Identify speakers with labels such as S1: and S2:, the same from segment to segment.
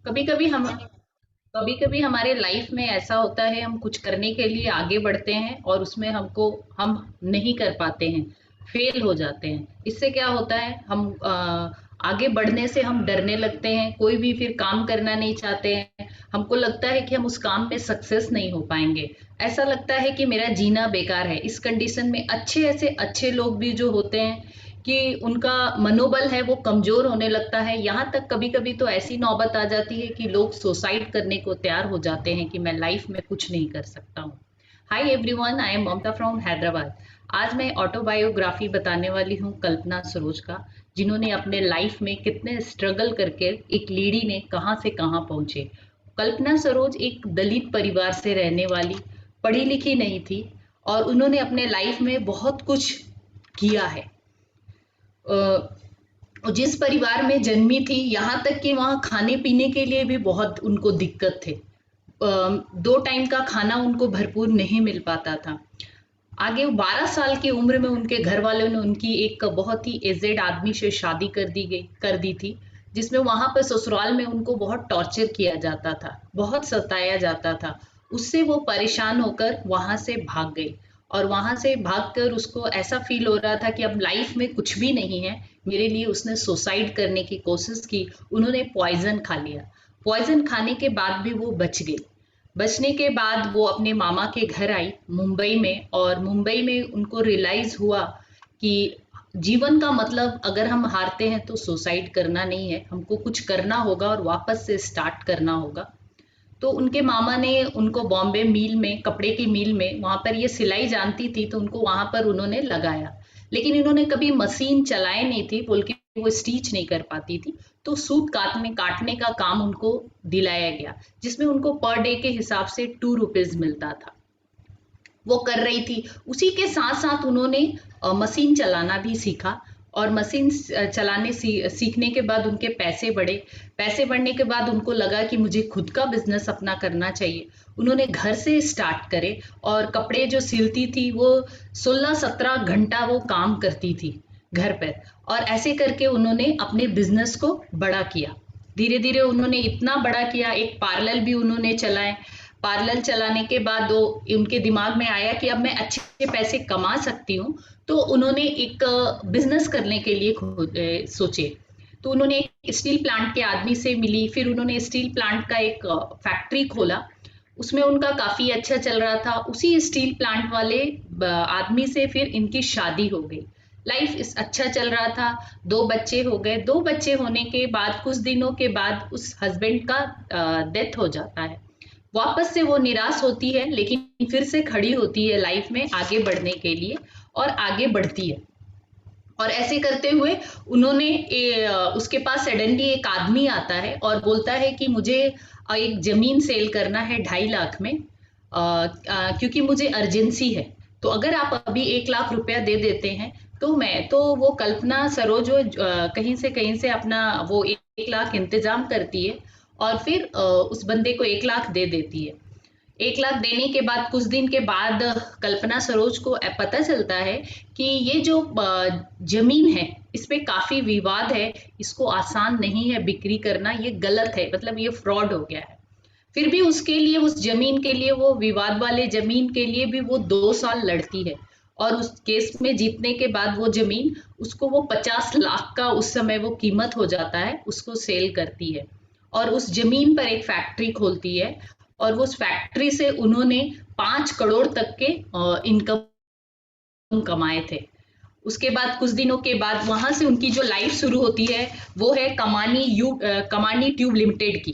S1: कभी कभी हम कभी कभी हमारे लाइफ में ऐसा होता है, हम कुछ करने के लिए आगे बढ़ते हैं और उसमें हम नहीं कर पाते हैं, फेल हो जाते हैं। इससे क्या होता है, हम आगे बढ़ने से हम डरने लगते हैं, कोई भी फिर काम करना नहीं चाहते हैं। हमको लगता है कि हम उस काम में सक्सेस नहीं हो पाएंगे। ऐसा लगता है कि मेरा जीना बेकार है। इस कंडीशन में अच्छे ऐसे अच्छे लोग भी जो होते हैं कि उनका मनोबल है वो कमजोर होने लगता है। यहाँ तक कभी कभी तो ऐसी नौबत आ जाती है कि लोग सुसाइड करने को तैयार हो जाते हैं कि मैं लाइफ में कुछ नहीं कर सकता हूँ। Hi everyone, I am Mamata from Hyderabad. आज मैं ऑटोबायोग्राफी बताने वाली हूँ कल्पना सरोज का, जिन्होंने अपने लाइफ में कितने स्ट्रगल करके एक लेडी ने कहाँ से कहाँ पहुंचे। कल्पना सरोज एक दलित परिवार से रहने वाली, पढ़ी लिखी नहीं थी, और उन्होंने अपने लाइफ में बहुत कुछ किया है। जिस परिवार में जन्मी थी, यहाँ तक कि वहाँ खाने पीने के लिए भी बहुत उनको दिक्कत थे। 2 टाइम का खाना उनको भरपूर नहीं मिल पाता था। आगे 12 साल की उम्र में उनके घर वालों ने उनकी एक बहुत ही एजेड आदमी से शादी कर दी थी, जिसमें वहां पर ससुराल में उनको बहुत टॉर्चर किया जाता था, बहुत सताया जाता था। उससे वो परेशान होकर वहां से भाग गई, और वहां से भागकर उसको ऐसा फील हो रहा था कि अब लाइफ में कुछ भी नहीं है मेरे लिए। उसने सुसाइड करने की कोशिश की। उन्होंने पॉइजन खा लिया। पॉइजन खाने के बाद भी वो बच गई। बचने के बाद वो अपने मामा के घर आई मुंबई में, और मुंबई में उनको रियलाइज हुआ कि जीवन का मतलब अगर हम हारते हैं तो सुसाइड करना नहीं है, हमको कुछ करना होगा और वापस से स्टार्ट करना होगा। तो उनके मामा ने उनको बॉम्बे मिल में, कपड़े की मिल में, वहां पर ये सिलाई जानती थी तो उनको वहां पर उन्होंने लगाया। लेकिन इन्होंने कभी मशीन चलाई नहीं थी, बल्कि वो स्टिच नहीं कर पाती थी। तो सूत काटने काटने का काम उनको दिलाया गया, जिसमें उनको पर डे के हिसाब से 2 रुपीज मिलता था। वो कर रही थी। उसी के साथ साथ उन्होंने मशीन चलाना भी सीखा। और मशीन चलाने सीखने के बाद उनके पैसे बढ़े। पैसे बढ़ने के बाद उनको लगा कि मुझे खुद का बिजनेस अपना करना चाहिए। उन्होंने घर से स्टार्ट करे, और कपड़े जो सिलती थी वो 16-17 घंटा वो काम करती थी घर पर। और ऐसे करके उन्होंने अपने बिजनेस को बड़ा किया। धीरे धीरे उन्होंने इतना बड़ा किया, एक पार्लर भी उन्होंने चलाए। पार्लर चलाने के बाद वो उनके दिमाग में आया कि अब मैं अच्छे पैसे कमा सकती हूँ। तो उन्होंने एक बिजनेस करने के लिए सोचे। तो उन्होंने एक स्टील प्लांट के आदमी से मिली, फिर उन्होंने स्टील प्लांट का एक फैक्ट्री खोला। उसमें उनका काफी अच्छा चल रहा था। उसी स्टील प्लांट वाले आदमी से फिर इनकी शादी हो गई। लाइफ इस अच्छा चल रहा था। 2 बच्चे हो गए। 2 बच्चे होने के बाद कुछ दिनों के बाद उस हस्बैंड का डेथ हो जाता है। वापस से वो निराश होती है, लेकिन फिर से खड़ी होती है लाइफ में आगे बढ़ने के लिए, और आगे बढ़ती है। और ऐसे करते हुए उन्होंने उसके पास सडनली एक आदमी आता है और बोलता है कि मुझे एक जमीन सेल करना है 2.5 लाख में, क्योंकि मुझे अर्जेंसी है। तो अगर आप अभी 1 लाख रुपया दे देते हैं तो मैं तो वो कल्पना सरोज वो कहीं से अपना वो 1 लाख इंतजाम करती है, और फिर उस बंदे को 1 लाख दे देती है। 1 लाख देने के बाद कुछ दिन के बाद कल्पना सरोज को पता चलता है कि ये जो जमीन है, इस पे काफी विवाद है। इसको आसान नहीं है बिक्री करना, ये गलत है, मतलब ये फ्रॉड हो गया है। फिर भी उसके लिए, उस जमीन के लिए, वो विवाद वाले जमीन के लिए भी वो 2 साल लड़ती है। और उस केस में जीतने के बाद वो जमीन उसको, वो 50 लाख का उस समय वो कीमत हो जाता है, उसको सेल करती है। और उस जमीन पर एक फैक्ट्री खोलती है। और वो उस फैक्ट्री से उन्होंने 5 करोड़ तक के इनकम कमाए थे। उसके बाद कुछ दिनों के बाद वहां से उनकी जो लाइफ शुरू होती है, वो है कमानी ट्यूब लिमिटेड की।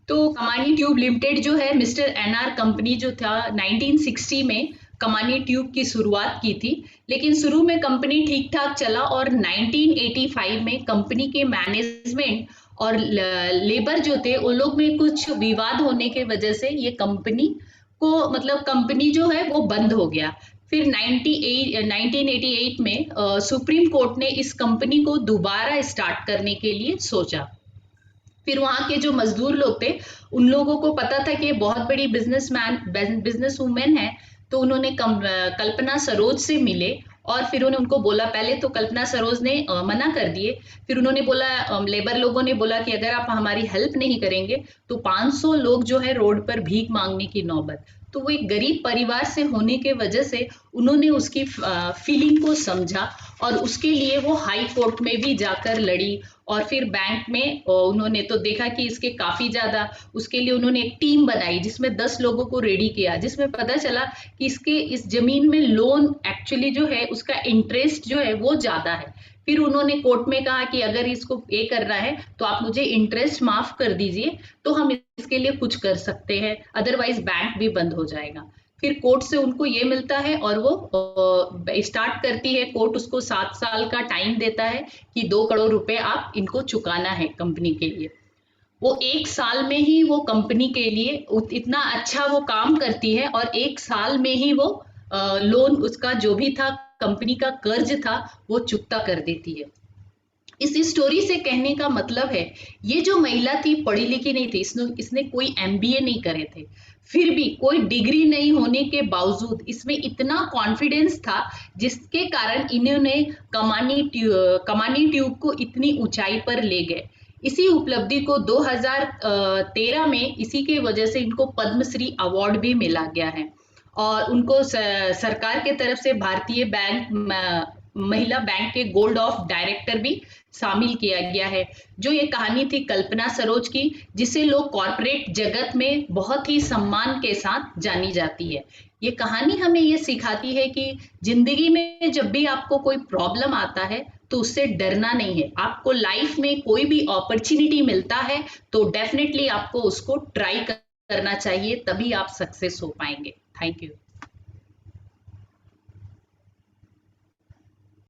S1: तो कमानी ट्यूब लिमिटेड जो है, मिस्टर एनआर कंपनी जो था, 1960 में कमानी ट्यूब की शुरुआत की थी। लेकिन शुरू में कंपनी ठीक ठाक चला, और 1985 में कंपनी के मैनेजमेंट और लेबर जो थे, उन लोग में कुछ विवाद होने के वजह से ये कंपनी को, मतलब कंपनी जो है वो बंद हो गया। फिर 1988 में सुप्रीम कोर्ट ने इस कंपनी को दोबारा स्टार्ट करने के लिए सोचा। फिर वहां के जो मजदूर लोग थे, उन लोगों को पता था कि ये बहुत बड़ी बिजनेस वुमेन है। तो उन्होंने कल्पना सरोज से मिले, और फिर उन्होंने उनको बोला, पहले तो कल्पना सरोज ने मना कर दिए, फिर उन्होंने बोला, लेबर लोगों ने बोला कि अगर आप हमारी हेल्प नहीं करेंगे तो 500 लोग जो है रोड पर भीख मांगने की नौबत। तो वो एक गरीब परिवार से होने के वजह से उन्होंने उसकी फीलिंग को समझा और उसके लिए वो हाई कोर्ट में भी जाकर लड़ी। और फिर बैंक में उन्होंने तो देखा कि इसके काफी ज्यादा, उसके लिए उन्होंने एक टीम बनाई जिसमें 10 लोगों को रेडी किया, जिसमें पता चला कि इसके इस जमीन में लोन एक्चुअली जो है उसका इंटरेस्ट जो है वो ज्यादा है। फिर उन्होंने कोर्ट में कहा कि अगर इसको पे करना है तो आप मुझे इंटरेस्ट माफ कर दीजिए, तो हम इसके लिए कुछ कर सकते हैं, अदरवाइज बैंक भी बंद हो जाएगा। फिर कोर्ट से उनको ये मिलता है और वो स्टार्ट करती है, कोर्ट उसको 7 साल का टाइम देता है कि 2 करोड़ रुपए आप इनको चुकाना है कंपनी के लिए। वो 1 साल में ही वो कंपनी के लिए इतना अच्छा वो काम करती है और 1 साल में ही वो लोन उसका जो भी था, कंपनी का कर्ज था, वो चुकता कर देती है। इस स्टोरी से कहने का मतलब है, ये जो महिला थी पढ़ी लिखी नहीं थी, इसने कोई एमबीए नहीं करे थे, फिर भी कोई डिग्री नहीं होने के बावजूद इसमें इतना कॉन्फिडेंस था जिसके कारण इन्होंने कमानी ट्यूब को इतनी ऊंचाई पर ले गए। इसी उपलब्धि को 2013 में इसी के वजह से इनको पद्मश्री अवार्ड भी मिला गया है और उनको सरकार के तरफ से भारतीय बैंक महिला बैंक के गोल्ड ऑफ डायरेक्टर भी शामिल किया गया है। जो ये कहानी थी कल्पना सरोज की, जिसे लोग कॉरपोरेट जगत में बहुत ही सम्मान के साथ जानी जाती है। ये कहानी हमें ये सिखाती है कि जिंदगी में जब भी आपको कोई प्रॉब्लम आता है तो उससे डरना नहीं है। आपको लाइफ में कोई भी अपॉर्चुनिटी मिलता है तो डेफिनेटली आपको उसको ट्राई करना चाहिए, तभी आप सक्सेस हो पाएंगे। Thank you.